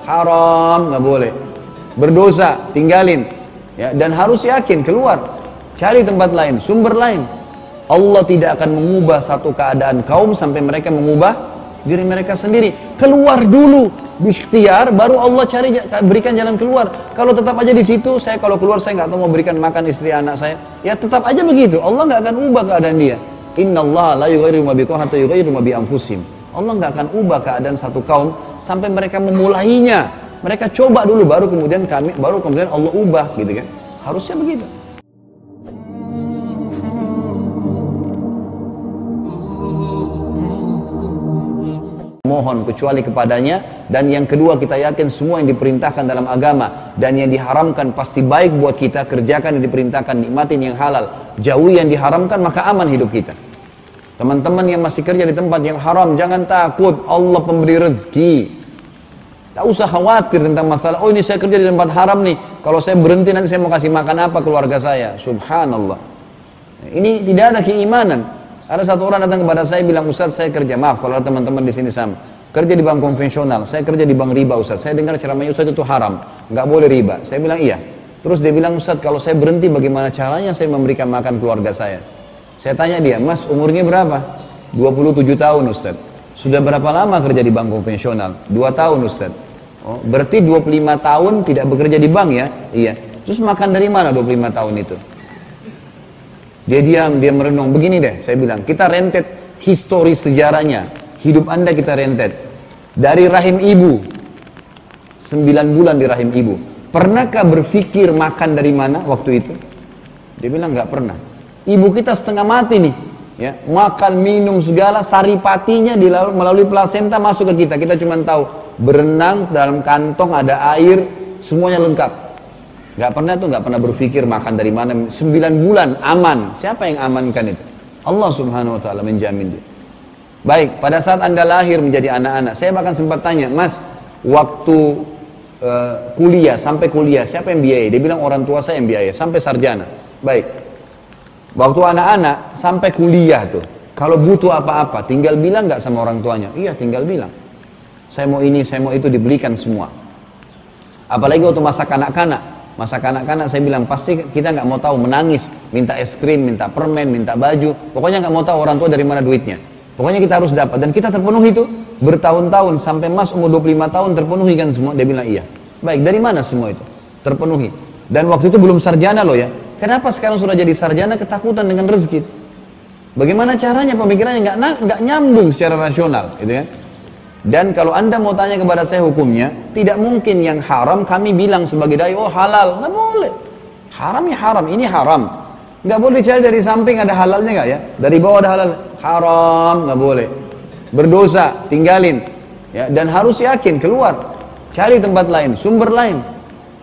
haram, nggak boleh. Berdosa, tinggalin. Ya, dan harus yakin keluar, cari tempat lain, sumber lain. Allah tidak akan mengubah satu keadaan kaum sampai mereka mengubah diri mereka sendiri. Keluar dulu, ikhtiar, baru Allah berikan jalan keluar. Kalau tetap aja di situ, kalau keluar saya nggak tahu mau berikan makan istri anak saya, ya tetap aja begitu. Allah nggak akan ubah keadaan dia. Innallaha la yughayyiru ma biqaumin hatta yughayyiru ma bi anfusihim. Allah nggak akan ubah keadaan satu kaum sampai mereka memulainya. Mereka coba dulu, baru kemudian Allah ubah, gitu kan? Harusnya begitu. Mohon kecuali kepadanya, dan yang kedua kita yakin semua yang diperintahkan dalam agama dan yang diharamkan pasti baik buat kita. Kerjakan yang diperintahkan, nikmatin yang halal, jauhi yang diharamkan, maka aman hidup kita. Teman-teman yang masih kerja di tempat yang haram, jangan takut, Allah pemberi rezeki. Tak usah khawatir tentang masalah, oh ini saya kerja di tempat haram nih, kalau saya berhenti nanti saya mau kasih makan apa keluarga saya. Subhanallah, ini tidak ada keimanan. Ada satu orang datang kepada saya bilang, Ustaz saya kerja, maaf kalau teman-teman di sini sama, kerja di bank konvensional, saya kerja di bank riba Ustaz, saya dengar ceramahnya Ustaz itu haram, nggak boleh riba. Saya bilang iya. Terus dia bilang, Ustaz kalau saya berhenti bagaimana caranya saya memberikan makan keluarga saya? Saya tanya dia, Mas umurnya berapa? 27 tahun Ustaz. Sudah berapa lama kerja di bank konvensional? 2 tahun Ustaz. Oh, berarti 25 tahun tidak bekerja di bank ya? Iya. Terus makan dari mana 25 tahun itu? Dia diam, dia merenung. Begini deh, saya bilang, kita rentet histori sejarahnya. Hidup Anda kita rentet. Dari rahim ibu, 9 bulan di rahim ibu. Pernahkah berpikir makan dari mana waktu itu? Dia bilang, nggak pernah. Ibu kita setengah mati nih. Ya, makan, minum segala, saripatinya melalui plasenta masuk ke kita. Kita cuma tahu, berenang, dalam kantong ada air, semuanya lengkap. Nggak pernah berpikir makan dari mana. 9 bulan aman. Siapa yang amankan itu? Allah subhanahu wa ta'ala menjamin dia. Baik, pada saat Anda lahir menjadi anak-anak, saya bahkan sempat tanya, Mas, waktu kuliah, sampai kuliah, siapa yang biayai? Dia bilang orang tua saya yang biayai, sampai sarjana. Baik, waktu anak-anak sampai kuliah tuh, kalau butuh apa-apa, tinggal bilang nggak sama orang tuanya? Iya, tinggal bilang. Saya mau ini, saya mau itu, dibelikan semua. Apalagi waktu masa kanak-kanak. Masa kanak-kanak saya bilang pasti kita nggak mau tahu, menangis, minta es krim, minta permen, minta baju, pokoknya nggak mau tahu orang tua dari mana duitnya. Pokoknya kita harus dapat, dan kita terpenuhi itu bertahun-tahun sampai Mas umur 25 tahun terpenuhi kan semua. Dia bilang iya. Baik, dari mana semua itu? Terpenuhi. Dan waktu itu belum sarjana loh ya. Kenapa sekarang sudah jadi sarjana ketakutan dengan rezeki? Bagaimana caranya? Pemikirannya nggak nyambung secara rasional, gitu kan? Dan kalau Anda mau tanya kepada saya hukumnya, tidak mungkin yang haram kami bilang sebagai dai, oh halal, nggak boleh. Haram ya haram, ini haram. Nggak boleh dicari dari samping ada halalnya nggak ya? Dari bawah ada halal, haram, nggak boleh. Berdosa, tinggalin. Ya, dan harus yakin keluar, cari tempat lain, sumber lain.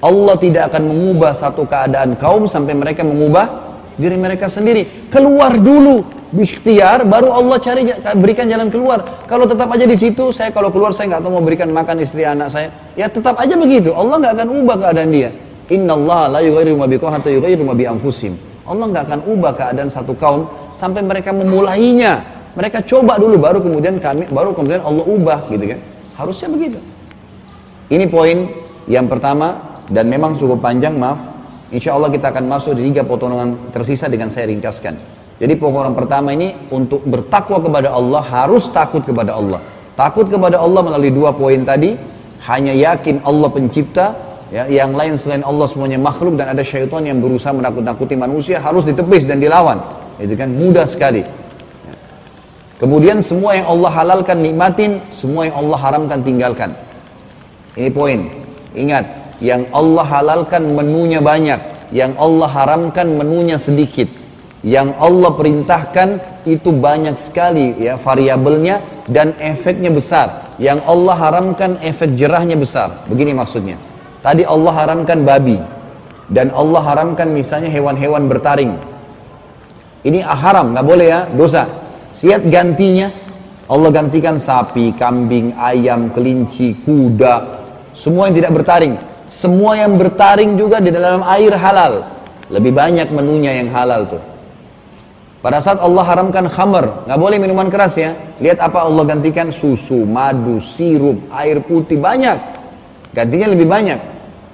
Allah tidak akan mengubah satu keadaan kaum sampai mereka mengubah diri mereka sendiri. Keluar dulu, ikhtiar, baru Allah berikan jalan keluar. Kalau tetap aja di situ, kalau keluar saya nggak tahu mau berikan makan istri anak saya, ya tetap aja begitu. Allah nggak akan ubah keadaan dia. Innallaha la yughayyiru ma biqaumin hatta yughayyiru ma bi anfusihim. Allah nggak akan ubah keadaan satu kaum sampai mereka memulainya. Mereka coba dulu, baru kemudian Allah ubah, gitu kan? Harusnya begitu. Ini poin yang pertama, dan memang cukup panjang, maaf. Insya Allah kita akan masuk di 3 potongan tersisa dengan saya ringkaskan. Jadi pokok pertama ini, untuk bertakwa kepada Allah harus takut kepada Allah. Takut kepada Allah melalui 2 poin tadi. Hanya yakin Allah pencipta, ya, yang lain selain Allah semuanya makhluk, dan ada syaitan yang berusaha menakut-nakuti manusia, harus ditepis dan dilawan. Itu kan mudah sekali. Kemudian semua yang Allah halalkan nikmatin, semua yang Allah haramkan tinggalkan. Ini poin. Ingat, yang Allah halalkan menunya banyak, yang Allah haramkan menunya sedikit. Yang Allah perintahkan itu banyak sekali ya variabelnya, dan efeknya besar. Yang Allah haramkan efek jerahnya besar. Begini maksudnya. Tadi Allah haramkan babi, dan Allah haramkan misalnya hewan-hewan bertaring. Ini haram, nggak boleh ya, dosa. Lihat gantinya, Allah gantikan sapi, kambing, ayam, kelinci, kuda, semua yang tidak bertaring. Semua yang bertaring juga di dalam air halal. Lebih banyak menunya yang halal tuh. Pada saat Allah haramkan khamr, nggak boleh minuman keras ya. Lihat apa Allah gantikan, susu, madu, sirup, air putih, banyak. gantinya lebih banyak.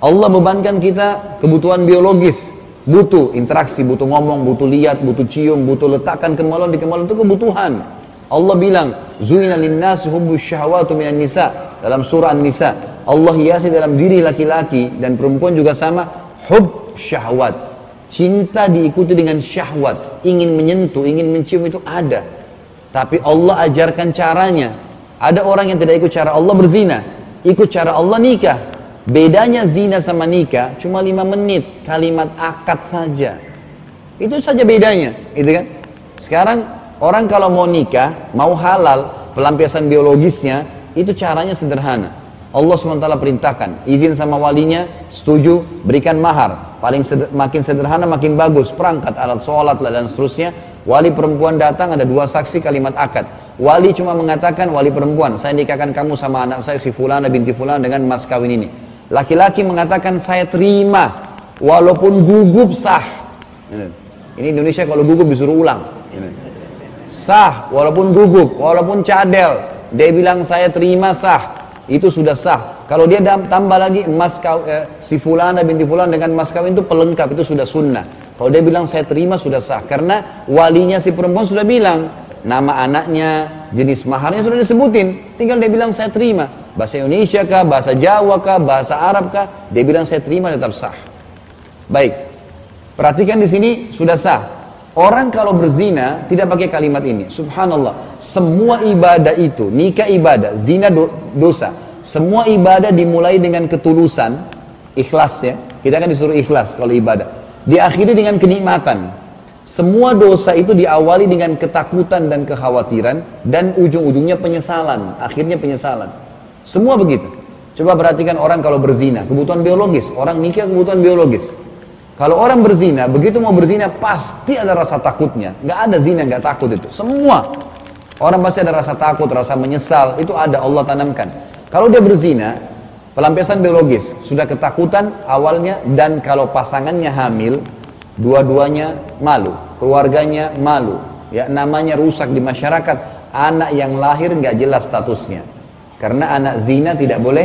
Allah bebankan kita kebutuhan biologis, butuh interaksi, butuh ngomong, butuh lihat, butuh cium, butuh letakkan kemaluan di kemaluan, itu kebutuhan. Allah bilang, "Zuina lin-nasi hubbus syahawatu minan nisa." Dalam surah An-Nisa, Allah hiasi dalam diri laki-laki dan perempuan juga sama, hub syahwat. Cinta diikuti dengan syahwat, ingin menyentuh, ingin mencium itu ada. Tapi Allah ajarkan caranya. Ada orang yang tidak ikut cara Allah berzina, ikut cara Allah nikah. Bedanya zina sama nikah cuma 5 menit, kalimat akad saja. Itu saja bedanya, gitu kan? Sekarang orang kalau mau nikah, mau halal, pelampiasan biologisnya, itu caranya sederhana. Allah SWT perintahkan, izin sama walinya, setuju, berikan mahar. Makin sederhana makin bagus, perangkat, alat sholat dan seterusnya. Wali perempuan datang, ada 2 saksi, kalimat akad. Wali cuma mengatakan, wali perempuan, saya nikahkan kamu sama anak saya si fulana binti fulana dengan mas kawin ini. Laki-laki mengatakan, saya terima, walaupun gugup sah. Ini Indonesia kalau gugup disuruh ulang. Sah, walaupun gugup, walaupun cadel. Dia bilang, saya terima sah. Itu sudah sah. Kalau dia tambah lagi si fulana binti fulana dengan mas kawin itu pelengkap, itu sudah sunnah. Kalau dia bilang saya terima sudah sah, karena walinya si perempuan sudah bilang nama anaknya, jenis maharnya sudah disebutin. Tinggal dia bilang saya terima. Bahasa Indonesia kah, bahasa Jawa kah, bahasa Arab kah, dia bilang saya terima tetap sah. Baik. Perhatikan di sini sudah sah. Orang kalau berzina tidak pakai kalimat ini. Subhanallah, semua ibadah itu, nikah ibadah, zina dosa. Semua ibadah dimulai dengan ketulusan, ikhlas ya. Kita kan disuruh ikhlas kalau ibadah. Diakhiri dengan kenikmatan. Semua dosa itu diawali dengan ketakutan dan kekhawatiran, dan ujung-ujungnya penyesalan. Akhirnya penyesalan. Semua begitu. Coba perhatikan orang kalau berzina, kebutuhan biologis. Orang nikah kebutuhan biologis. Kalau orang berzina, begitu mau berzina pasti ada rasa takutnya. Nggak ada zina nggak takut itu. Semua orang pasti ada rasa takut, rasa menyesal. Itu ada, Allah tanamkan. Kalau dia berzina, pelampiasan biologis, sudah ketakutan awalnya, dan kalau pasangannya hamil, dua-duanya malu, keluarganya malu, ya namanya rusak di masyarakat. Anak yang lahir nggak jelas statusnya, karena anak zina tidak boleh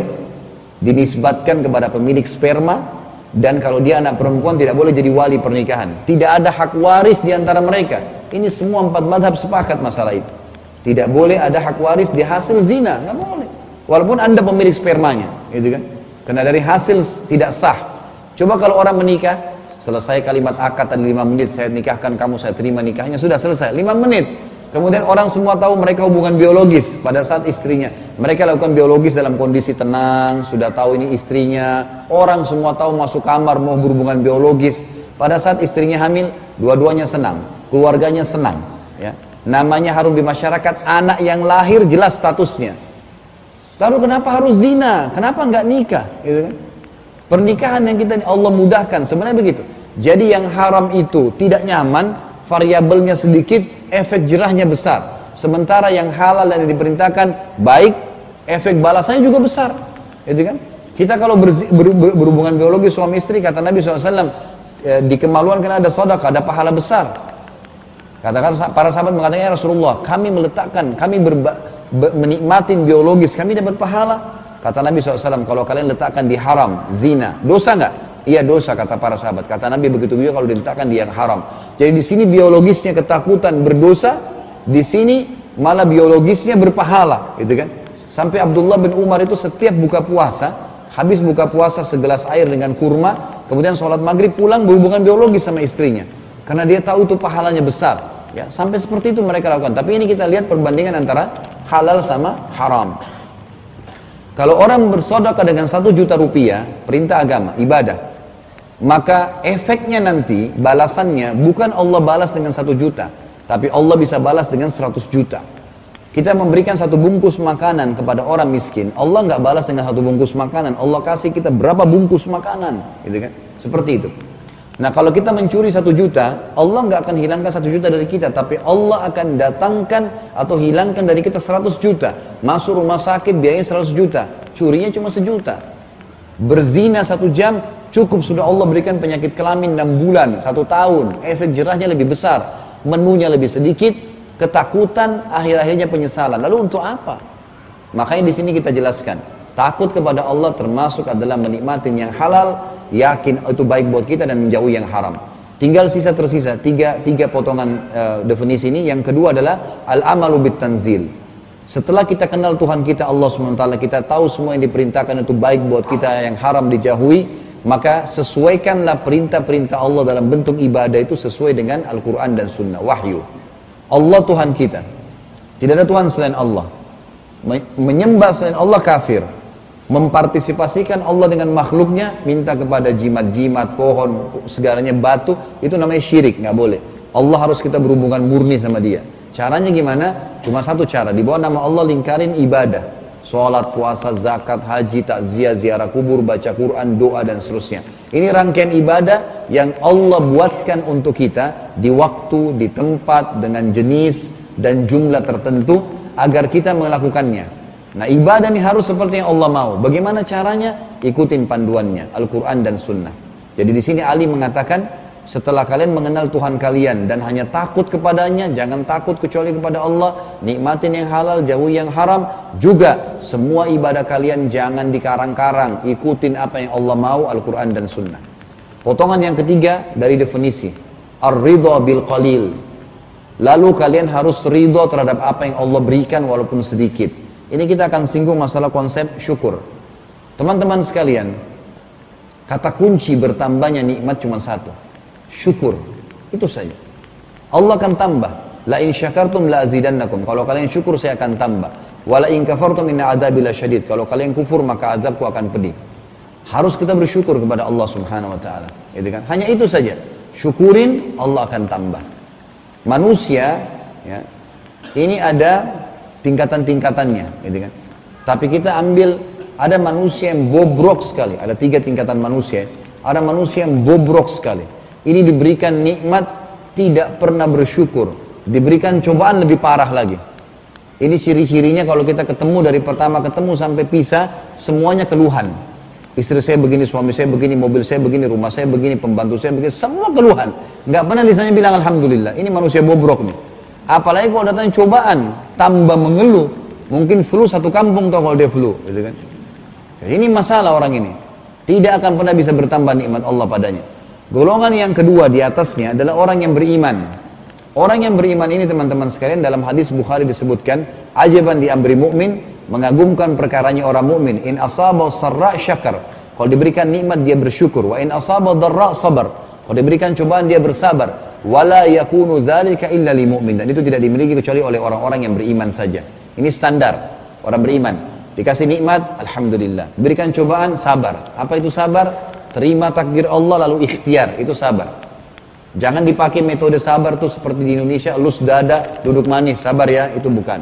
dinisbatkan kepada pemilik sperma. Dan kalau dia anak perempuan tidak boleh jadi wali pernikahan. Tidak ada hak waris di antara mereka. Ini semua 4 mazhab sepakat masalah itu. Tidak boleh ada hak waris di hasil zina, nggak boleh. Walaupun anda pemilik spermanya, gitu kan? Karena dari hasil tidak sah. Coba kalau orang menikah, selesai kalimat akad tadi 5 menit, saya nikahkan kamu, saya terima nikahnya, sudah selesai 5 menit. Kemudian orang semua tahu mereka hubungan biologis pada saat istrinya. Mereka lakukan biologis dalam kondisi tenang, sudah tahu ini istrinya. Orang semua tahu masuk kamar mau berhubungan biologis. Pada saat istrinya hamil, dua-duanya senang, keluarganya senang. Ya. Namanya harum di masyarakat, anak yang lahir jelas statusnya. Lalu kenapa harus zina? Kenapa nggak nikah? Gitu kan? Pernikahan yang kita Allah mudahkan, sebenarnya begitu. Jadi yang haram itu tidak nyaman, variabelnya sedikit, efek jerahnya besar. Sementara yang halal dan diperintahkan baik, efek balasannya juga besar. Itu kan? Kita kalau berhubungan biologis suami istri, kata Nabi SAW, di kemaluan kan ada sedekah, ada pahala besar. Katakan para sahabat mengatakan, ya Rasulullah, kami meletakkan, kami menikmatin biologis, kami dapat pahala. Kata Nabi SAW, kalau kalian letakkan di haram, zina, dosa nggak? Iya dosa, kata para sahabat. Kata Nabi begitu juga kalau diletakkan di yang haram. Jadi di sini biologisnya ketakutan berdosa, di sini malah biologisnya berpahala, gitu kan? Sampai Abdullah bin Umar itu setiap buka puasa, habis buka puasa segelas air dengan kurma, kemudian sholat maghrib pulang berhubungan biologis sama istrinya, karena dia tahu itu pahalanya besar. Ya, sampai seperti itu mereka lakukan. Tapi ini kita lihat perbandingan antara halal sama haram. Kalau orang bersedekah dengan 1 juta rupiah, perintah agama, ibadah, maka efeknya nanti, balasannya, bukan Allah balas dengan 1 juta, tapi Allah bisa balas dengan 100 juta. Kita memberikan 1 bungkus makanan kepada orang miskin, Allah nggak balas dengan 1 bungkus makanan, Allah kasih kita berapa bungkus makanan, gitu kan? Seperti itu. Nah kalau kita mencuri 1 juta, Allah nggak akan hilangkan 1 juta dari kita, tapi Allah akan datangkan atau hilangkan dari kita 100 juta. Masuk rumah sakit biayanya 100 juta, curinya cuma 1 juta. Berzina 1 jam, cukup sudah Allah berikan penyakit kelamin 6 bulan, 1 tahun, efek jerahnya lebih besar, menunya lebih sedikit, ketakutan, akhir-akhirnya penyesalan. Lalu untuk apa? Makanya di sini kita jelaskan, Takut kepada Allah termasuk adalah menikmati yang halal, yakin itu baik buat kita dan menjauhi yang haram. Tinggal tersisa tiga potongan definisi ini. Yang kedua adalah al-amalu bit-tanzil. Setelah kita kenal Tuhan kita Allah SWT, kita tahu semua yang diperintahkan itu baik buat kita, yang haram dijauhi, maka sesuaikanlah perintah-perintah Allah dalam bentuk ibadah itu sesuai dengan Al-Quran dan Sunnah, wahyu. Allah Tuhan kita, tidak ada Tuhan selain Allah. Menyembah selain Allah kafir. Mempartisipasikan Allah dengan makhluknya, minta kepada jimat-jimat, pohon, segalanya, batu, itu namanya syirik, nggak boleh. Allah harus kita berhubungan murni sama dia. Caranya gimana? Cuma satu cara, di bawah nama Allah lingkarin ibadah. Sholat, puasa, zakat, haji, takziah, ziarah kubur, baca Quran, doa, dan seterusnya. Ini rangkaian ibadah yang Allah buatkan untuk kita di waktu, di tempat, dengan jenis dan jumlah tertentu agar kita melakukannya. Nah, ibadah ini harus seperti yang Allah mau. Bagaimana caranya? Ikutin panduannya, Al-Quran dan Sunnah. Jadi di sini Ali mengatakan, setelah kalian mengenal Tuhan kalian dan hanya takut kepadanya, jangan takut kecuali kepada Allah, nikmatin yang halal, jauhi yang haram. Juga semua ibadah kalian jangan dikarang-karang, ikutin apa yang Allah mau, Al-Quran dan Sunnah. Potongan yang ketiga dari definisi, ar-ridha bil qalil. Lalu kalian harus ridho terhadap apa yang Allah berikan walaupun sedikit. Ini kita akan singgung masalah konsep syukur. Teman-teman sekalian, kata kunci bertambahnya nikmat cuma satu, syukur. Itu saja. Allah akan tambah. La in syakartum la azidannakum. Kalau kalian syukur saya akan tambah. Wa la in kafartum inna adzabi lasyadid. Kalau kalian kufur maka azabku akan pedih. Harus kita bersyukur kepada Allah Subhanahu wa taala. Gitu kan? Hanya itu saja. Syukurin, Allah akan tambah. Manusia ya, ini ada tingkatan-tingkatannya, gitu kan. Tapi kita ambil, ada manusia yang bobrok sekali, ada 3 tingkatan manusia. Ada manusia yang bobrok sekali. Ini diberikan nikmat, tidak pernah bersyukur. Diberikan cobaan lebih parah lagi. Ini ciri-cirinya kalau kita ketemu, dari pertama ketemu sampai pisah, semuanya keluhan. Istri saya begini, suami saya begini, mobil saya begini, rumah saya begini, pembantu saya begini, semua keluhan. Nggak pernah lisannya bilang Alhamdulillah. Ini manusia bobrok nih. Apalagi kalau datang cobaan, tambah mengeluh. Mungkin flu satu kampung tau kalau dia flu, gitu kan. Ini masalah orang ini. Tidak akan pernah bisa bertambah nikmat Allah padanya. Golongan yang kedua di atasnya adalah orang yang beriman. Orang yang beriman ini teman-teman sekalian, dalam hadis Bukhari disebutkan, ajaban di amri mu'min, mengagumkan perkaranya orang mukmin. In asaba sarra syakar. Kalau diberikan nikmat dia bersyukur. Wa in asaba darra sabar. Kalau diberikan cobaan dia bersabar. Wala yakunu dzalika illa lil mu'min, dan itu tidak dimiliki kecuali oleh orang-orang yang beriman saja. Ini standar orang beriman. Dikasih nikmat, alhamdulillah. Diberikan cobaan, sabar. Apa itu sabar? Terima takdir Allah lalu ikhtiar, itu sabar. Jangan dipakai metode sabar tuh seperti di Indonesia, elus dada, duduk manis, sabar ya, itu bukan.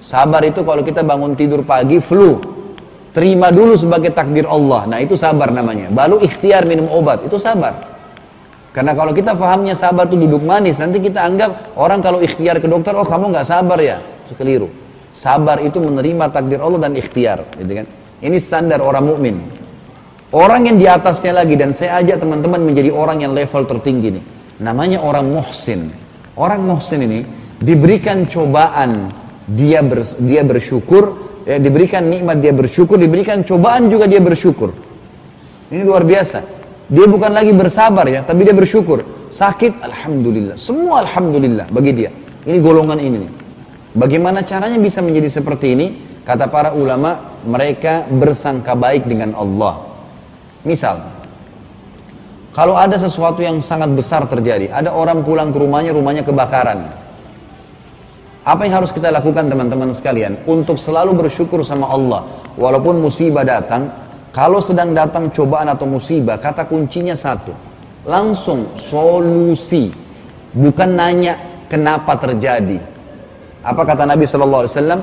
Sabar itu kalau kita bangun tidur pagi flu, terima dulu sebagai takdir Allah. Nah, itu sabar namanya. Baru ikhtiar minum obat, itu sabar. Karena kalau kita fahamnya sabar itu duduk manis, nanti kita anggap orang kalau ikhtiar ke dokter, oh kamu nggak sabar ya, itu keliru. Sabar itu menerima takdir Allah dan ikhtiar, gitu kan? Ini standar orang mukmin. Orang yang di atasnya lagi, dan saya ajak teman-teman menjadi orang yang level tertinggi nih. Namanya orang muhsin. Orang muhsin ini diberikan cobaan, dia bersyukur, ya, diberikan nikmat dia bersyukur, diberikan cobaan juga dia bersyukur. Ini luar biasa. Dia bukan lagi bersabar ya, tapi dia bersyukur. Sakit, alhamdulillah. Semua alhamdulillah bagi dia. Ini golongan ini nih. Bagaimana caranya bisa menjadi seperti ini? Kata para ulama, mereka bersangka baik dengan Allah. Misal, kalau ada sesuatu yang sangat besar terjadi, ada orang pulang ke rumahnya, rumahnya kebakaran. Apa yang harus kita lakukan teman-teman sekalian? Untuk selalu bersyukur sama Allah. Walaupun musibah datang, kalau sedang datang cobaan atau musibah, kata kuncinya satu. Langsung solusi. Bukan nanya kenapa terjadi. Apa kata Nabi SAW?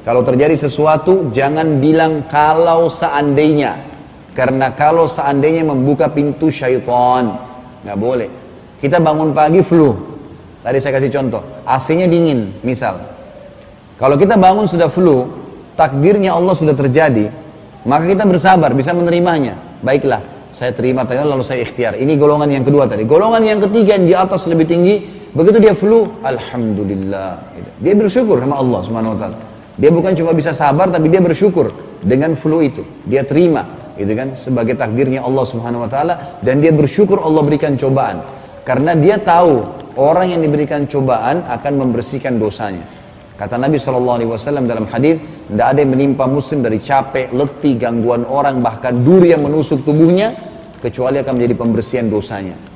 Kalau terjadi sesuatu, jangan bilang kalau seandainya. Karena kalau seandainya membuka pintu syaitan. Nggak boleh. Kita bangun pagi flu. Tadi saya kasih contoh. AC-nya dingin, misal. Kalau kita bangun sudah flu, takdirnya Allah sudah terjadi, maka kita bersabar, bisa menerimanya. Baiklah, saya terima takdir lalu saya ikhtiar. Ini golongan yang kedua tadi. Golongan yang ketiga yang di atas lebih tinggi, begitu dia flu, alhamdulillah. Dia bersyukur sama Allah Subhanahu wa taala. Dia bukan cuma bisa sabar, tapi dia bersyukur. dengan flu itu. Dia terima, gitu kan, sebagai takdirnya Allah Subhanahu wa taala, dan dia bersyukur Allah berikan cobaan. Karena dia tahu orang yang diberikan cobaan akan membersihkan dosanya. Kata Nabi SAW dalam hadis, tidak ada yang menimpa muslim dari capek, letih, gangguan orang, bahkan duri yang menusuk tubuhnya, kecuali akan menjadi pembersihan dosanya.